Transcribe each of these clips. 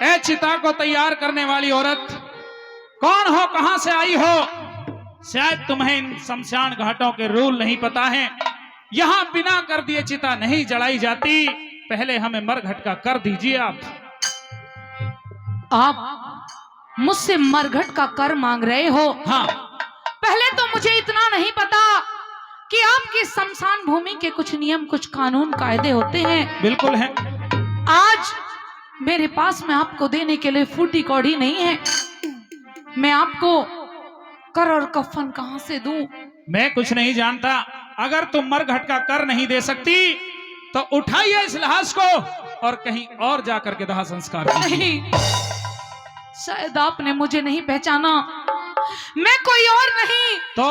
ए चिता को तैयार करने वाली औरत कौन हो, कहां से आई हो? शायद तुम्हें इन शमशान घाटों के रूल नहीं पता है। यहां बिना कर दिए चिता नहीं जलाई जाती। पहले हमें मरघट का कर दीजिए। आप मुझसे मरघट का कर मांग रहे हो? हाँ। पहले तो मुझे इतना नहीं पता कि आपकी शमशान भूमि के कुछ नियम, कुछ कानून कायदे होते हैं। बिल्कुल है। आज मेरे पास में आपको देने के लिए फूटी कौड़ी नहीं है। मैं आपको कर और कफन कहां से दूं? मैं कुछ नहीं जानता। अगर तुम मरघट का कर नहीं दे सकती तो उठाइए इस लाश को और कहीं और जाकर के दाह संस्कार कीजिए। नहीं, शायद आपने मुझे नहीं पहचाना। मैं कोई और नहीं तो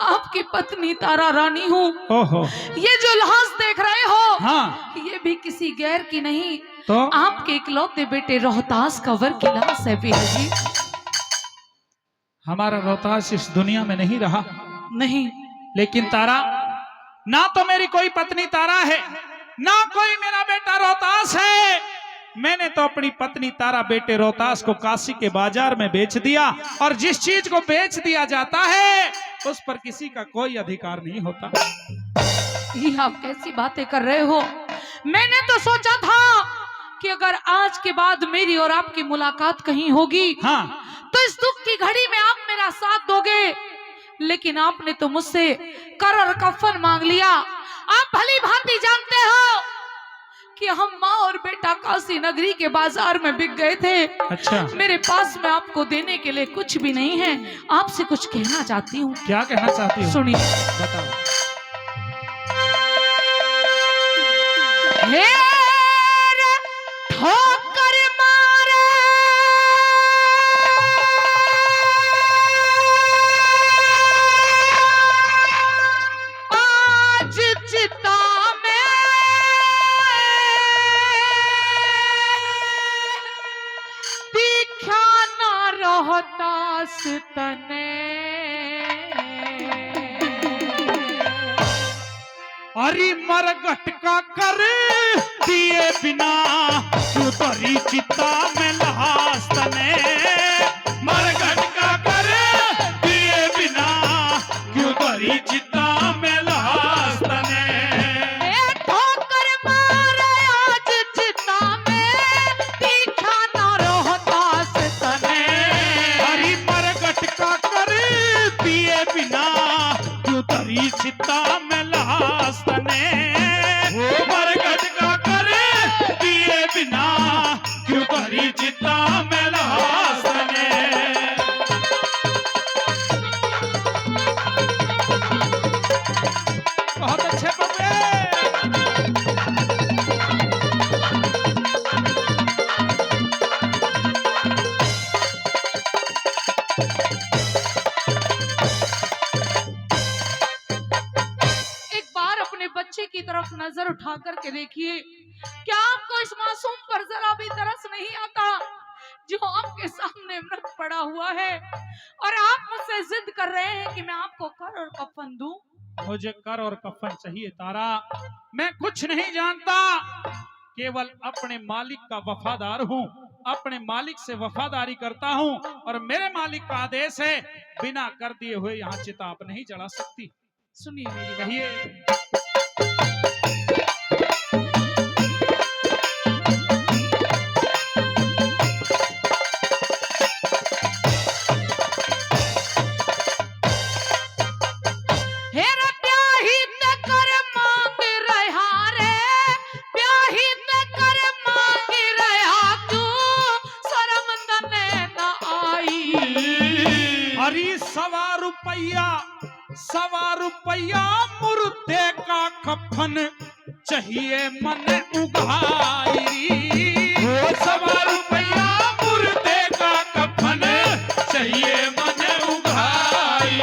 आपकी पत्नी तारा रानी हूँ। ओहो। ये जो लाश देख रहे हो, हाँ, ये भी किसी गैर की नहीं, तो आपके इकलौते बेटे रोहतास कंवर की लाश है पिया जी। हमारा रोहतास इस दुनिया में नहीं रहा। नहीं, लेकिन तारा, ना तो मेरी कोई पत्नी तारा है, ना कोई मेरा बेटा रोहतास है। मैंने तो अपनी पत्नी तारा बेटे रोहतास को काशी के बाजार में बेच दिया, और जिस चीज को बेच दिया जाता है उस पर किसी का कोई अधिकार नहीं होता। ये आप कैसी बातें कर रहे हो? मैंने तो सोचा था कि अगर आज के बाद मेरी और आपकी मुलाकात कहीं होगी, हाँ, तो इस दुख की घड़ी में आप मेरा साथ दोगे। लेकिन आपने तो मुझसे कर और कफन मांग लिया। आप भली भांति जानते हो कि हम माँ और बेटा काशी नगरी के बाजार में बिक गए थे। अच्छा। मेरे पास में आपको देने के लिए कुछ भी नहीं है। आपसे कुछ कहना चाहती हूँ। क्या कहना चाहती हो? सुनिए। बताओ। ठोकर मारे आज चिता में दिखा ना रोहतास तने। अरे मरघट का कर दिए बिना क्यों तरी चिता में लहास तने। मरघट का कर दिए बिना क्यों तरी चिता में लहास तने। ठोकर मारे आज चिता में दिखा ना रोहतास तने। अरे मरघट का कर दिए बिना क्यों तरी चिता में लहास तने। मरघट का कर दिए बिना क्यों तरी चिता में लहास तने। बहुत अच्छे बबे। बच्चे की तरफ नजर उठा करके देखिए, क्या आपको इस मासूम पर जरा भी तरस नहीं आता जो आपके सामने मृत पड़ा हुआ है, और आप मुझसे जिद कर रहे हैं कि मैं आपको कर और कफन दूं? मुझे कर और कफन चाहिए तारा। मैं कुछ नहीं जानता, केवल अपने मालिक का वफादार हूँ। अपने मालिक से वफादारी करता हूँ, और मेरे मालिक का आदेश है बिना कर दिए हुए यहाँ चिता आप नहीं जला सकती। सुनिए मेरी कहिए। सवा रुपया मुर्दे का कफन चाहिए मन उगाई। सवा रुपया मुर्दे का कफन चाहिए मन उगाई।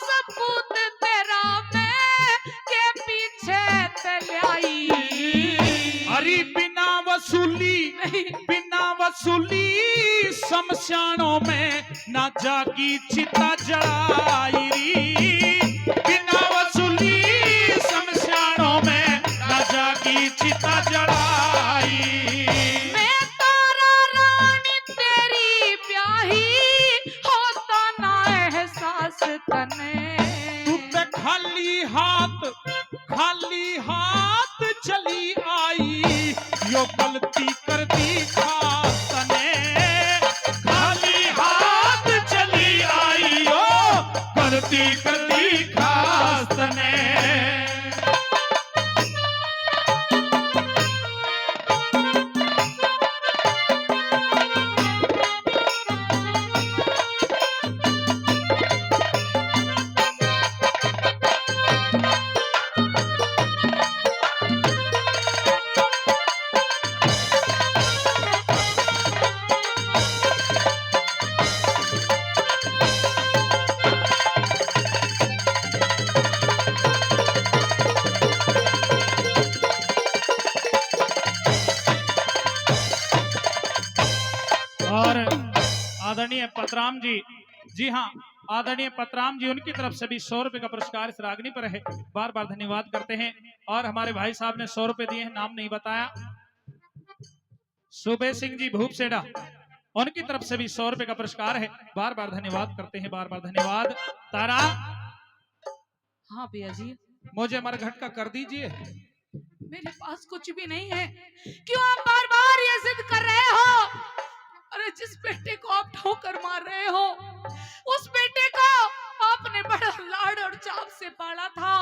सबूत तेरा मैं के पीछे तलाई। अरे बिना वसूली शमशानों में ना जागी चिता जलाई। बिना वसूली शमशानों में ना जागी चिता जलाई। यो गलती कर दी खास तने, खाली हाथ चली आई ओ गलती कर दी खास तने। और आदरणीय पतराम जी हाँ, आदरणीय पतराम जी, उनकी तरफ से भी 100 रुपए का पुरस्कार इस रागनी पर है। बार बार धन्यवाद करते हैं। और हमारे भाई साहब ने 100 रुपए दिए हैं, नाम नहीं बताया। सुबे सिंह जी भूपसेड़ा, उनकी तरफ से भी 100 रुपए का पुरस्कार है। बार बार धन्यवाद करते हैं, बार बार धन्यवाद। तारा, हाँ भैया जी, मुझे मरघट का कर दीजिए। मेरे पास कुछ भी नहीं है। क्यों आप बार बार ये जिद कर रहे हो? अरे जिस बेटे को आप ठोकर मार रहे हो, उस बेटे को आपने बड़ा लाड और चाव से पाला था।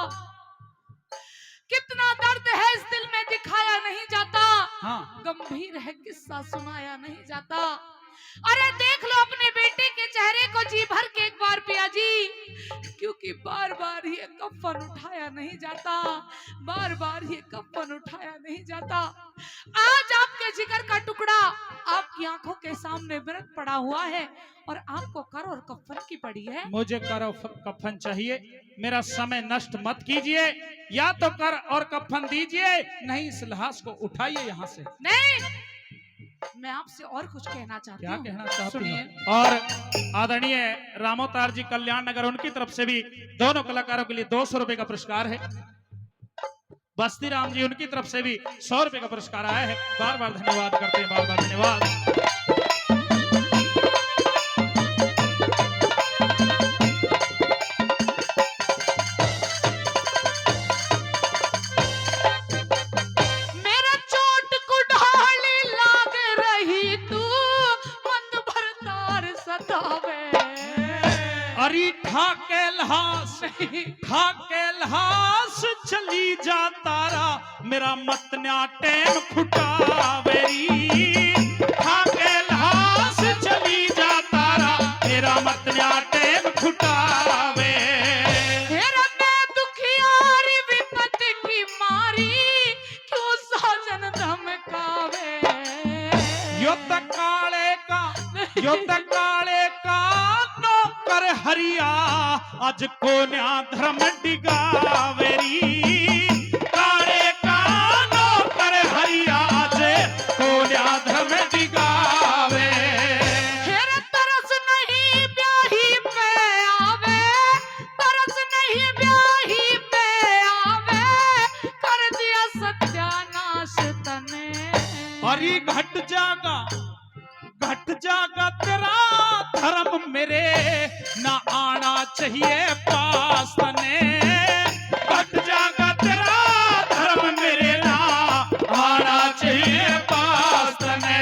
कितना दर्द है इस दिल में दिखाया नहीं जाता। हाँ। गंभीर है किस्सा सुनाया नहीं जाता। अरे देख लो अपने बेटे के चेहरे को जी भर के एक बार पिया जी, क्योंकि बार बार ये कफन उठाया नहीं जाता, बार बार ये कफन उठाया नहीं जाता। आज आपके जिगर का टुकड़ा आपकी आंखों के सामने व्रत पड़ा हुआ है और आपको कर और कफन की पड़ी है। मुझे कर और कफन चाहिए, मेरा समय नष्ट मत कीजिए। या तो कर और कफन दीजिए, नहीं इस लाश को उठाइए यहाँ से। नहीं, मैं आपसे और कुछ कहना चाहती हूँ। क्या कहना चाहती हैं? और आदरणीय रामोतार जी कल्याण नगर, उनकी तरफ से भी दोनों कलाकारों के लिए 200 रुपए का पुरस्कार है। बस्ती राम जी, उनकी तरफ से भी 100 रुपए का पुरस्कार आया है। बार बार धन्यवाद करते हैं, बार बार धन्यवाद। ठाके लहास चली जा तारा, मेरा मतन्या टेम खुटावेरी। ठाके लहास चली जा तारा, मेरा मतन्या टेम खुटावे। तेरा मैं दुखियारी विपत की मारी, क्यों साजन धमकावे। युद्ध काले का नौकर हरिया, आज को न्या धर्म डिगावेरी। काले का नौकर हरिया, आज को न्या धर्म डिगावे। तेरा तरस नहीं ब्याही पे आवे, तरस नहीं ब्याही पे आवे, कर दिया सत्यानाश तने। अरे घट जागा तेरा धर्म, मेरे ना आना चाहिए पास तने। घट जागा तेरा धर्म, मेरे ना आना चाहिए पास तने।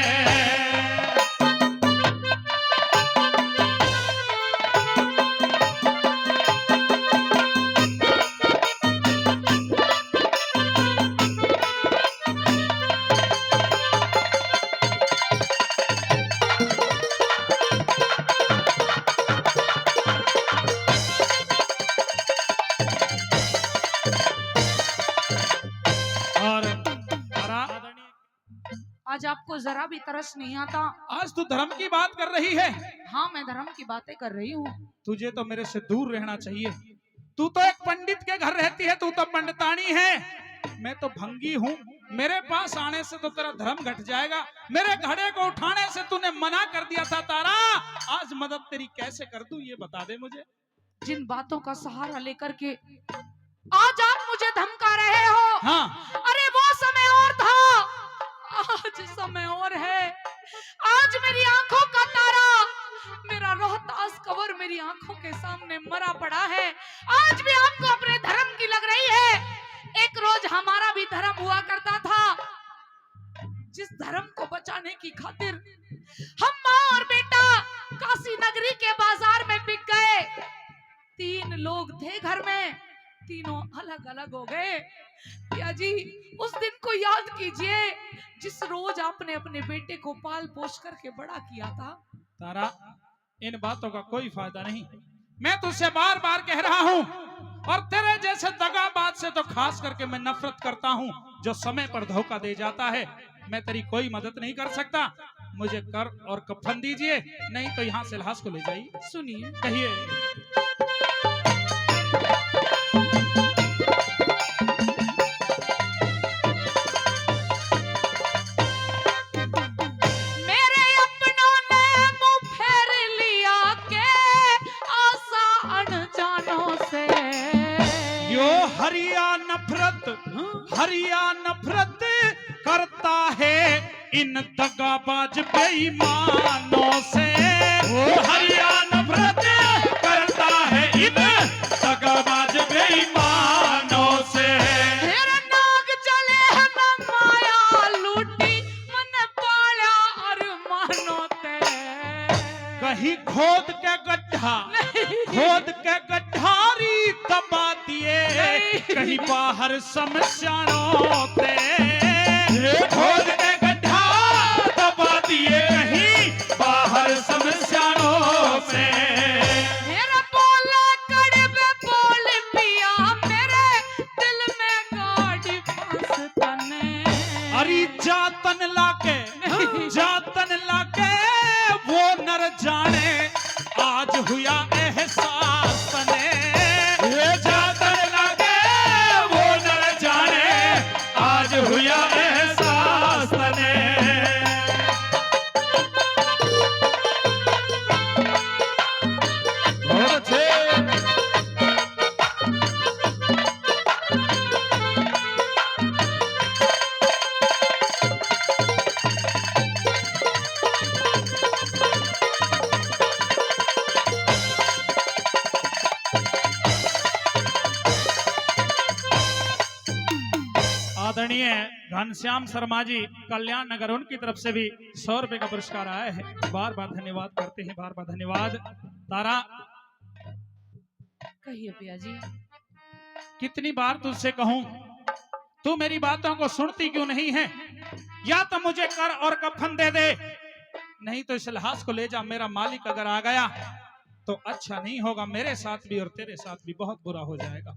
आज आपको जरा भी तरस नहीं आता। आज तू धर्म की बात कर रही है। हाँ, मैं धर्म की बातें कर रही हूँ। तुझे तो मेरे से दूर रहना चाहिए। तू तो एक पंडित के घर रहती है, तू तो पंडितानी है, मैं तो भंगी हूँ। मेरे पास आने से तो तेरा धर्म घट जाएगा। मेरे घड़े को उठाने से तूने मना कर दिया था तारा, आज मदद तेरी कैसे कर दूं ये बता दे मुझे। जिन बातों का सहारा लेकर के आज आप मुझे धमका रहे हो, हाँ। अरे वो समय और था, आज समय और है। आज मेरी आंखों का तारा, मेरा रोहतास कंवर मेरी आंखों के सामने मरा पड़ा है। आज भी आपको अपने धर्म की लग रही है। एक रोज हमारा भी धर्म हुआ करता था, जिस धर्म को बचाने की खातिर हम माँ और बेटा काशी नगरी के बाजार में बिक गए। 3 लोग थे घर में, तीनों अलग अलग हो गए। पिया जी, उस दिन को याद कीजिए जिस रोज आपने अपने बेटे को पाल पोस करके बड़ा किया था। तारा, इन बातों का कोई फायदा नहीं। मैं तुझसे बार बार कह रहा हूं, और तेरे जैसे दगाबाज से तो खास करके मैं नफरत करता हूं, जो समय पर धोखा दे जाता है। मैं तेरी कोई मदद नहीं कर सकता। मुझे कर और कफन दीजिए, नहीं तो यहाँ से लाश को ले जाइए। सुनिए, कहिए। मेरे अपनों ने मुंह फेर लिया के आशा अनजानों से। यो हरिया नफरत करता है इन दगाबाज बेईमानों से। वो हरिया नफरत करता है इन दगाबाज बेईमानों से। तेरे नाग चले न माया लूटी मन पाया अरमानों ते। कहीं खोद के गड्ढारी दबा दिए, कहीं बाहर शमशानों पे खोद के गड्ढा दबा दिए, कहीं बाहर शमशानों पे। मेरा बोला कड़वे बोल पिया, मेरे दिल में गाड़ी फंस तने। अरे जातन लाके वो नर जाने आज हुआ एहसास तने। ये जातन लाके वो नर जाने आज हुआ एहसास तने। बहुत अच्छे। आदरणीय घनश्याम शर्मा जी, कल्याण नगर, उनकी तरफ से भी 100 रुपए का पुरस्कार आया है। बार बार धन्यवाद करते हैं, बार बार धन्यवाद। तारा, कहिए पिया जी। कितनी बार तुझसे कहूं, तू मेरी बातों को सुनती क्यों नहीं है? या तो मुझे कर और कफन दे दे, नहीं तो इस लाश को ले जा। मेरा मालिक अगर आ गया तो अच्छा नहीं होगा, मेरे साथ भी और तेरे साथ भी बहुत बुरा हो जाएगा।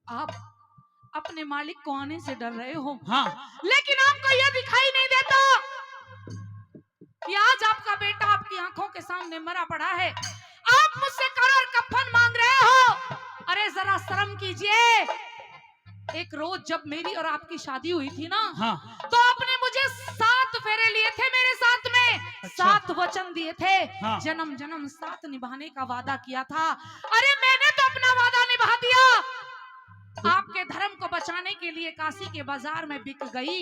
आप अपने मालिक को आने से डर रहे हो, हाँ, लेकिन आपको यह दिखाई नहीं देता कि आज आपका बेटा आपकी आंखों के सामने मरा पड़ा है। आप मुझसे कर और कफन मांग रहे हो। अरे जरा शर्म कीजिए। एक रोज जब मेरी और आपकी शादी हुई थी ना, हाँ, तो आपने मुझे 7 फेरे लिए थे मेरे साथ में। अच्छा। 7 वचन दिए थे, हाँ। जन्म जन्म साथ निभाने का वादा किया था। अरे मैंने तो अपना वादा निभा दिया। आपके धर्म को बचाने के लिए काशी के बाजार में बिक गई।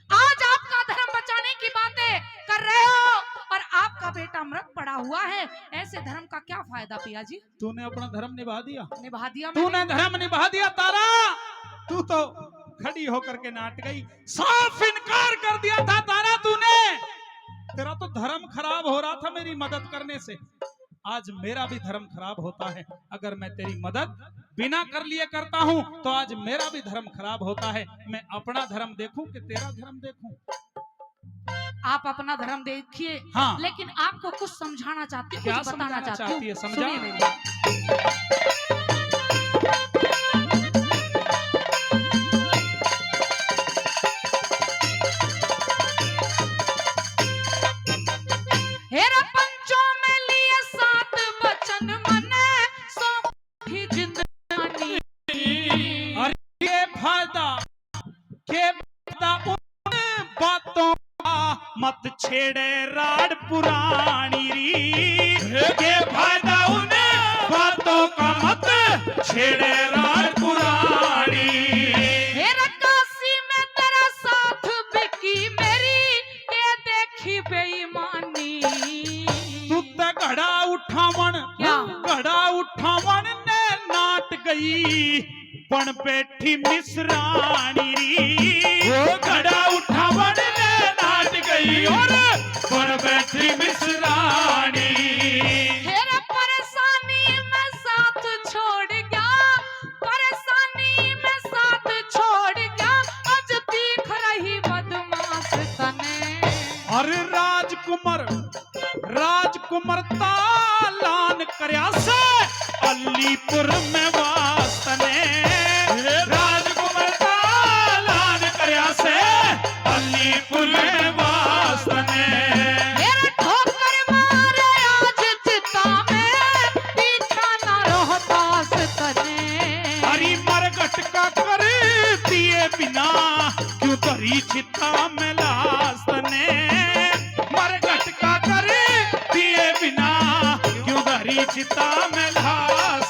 आज आपका धर्म बचाने की बातें कर रहे हो और आपका बेटा मृत पड़ा हुआ है। ऐसे धर्म का क्या फायदा पिया जी? तूने अपना धर्म निभा दिया। निभा दिया तूने धर्म निभा दिया तारा। तू तो खड़ी होकर के नाट गई, साफ इनकार कर दिया था तारा तूने। तेरा तो धर्म खराब हो रहा था मेरी मदद करने से। आज मेरा भी धर्म खराब होता है। अगर मैं तेरी मदद बिना कर लिए करता हूं तो आज मेरा भी धर्म खराब होता है। मैं अपना धर्म देखूं कि तेरा धर्म देखूं? आप अपना धर्म देखिए, हाँ। लेकिन आपको कुछ समझाना चाहती हूँ, क्या कुछ बताना समझाना चाहती चाहती है? हूँ। समझा। सुनिए मेरी। हेरा पंचों में लिए 7 वचन मने सौंपी जिंदगानी। और के फायदा उन बातों का मत छेड़े राड पुरानी री। के फायदा उन बातों का मत छेड़े राड पुरानी। हेरा काशी में तेरा साथ बिकी मेरी, ये देखी बेईमानी। तू तो घड़ा उठावन ने नाट गई, बन बैठी मिसरानी री। वो घड़ा उठावन ने अरे राजकुमार तालान करया से अलीपुर में वास्तने। राजकुमार तालान करया से अलीपुर में वास्तने। मेरे ठोकर मारे आज चिता में पीछा ना रोहतास तने। हरी मरगट का कर दिए बिना क्यों धरी चिता में लाश तने। मरगट का कर दिए बिना क्यों धरी चिता में लाश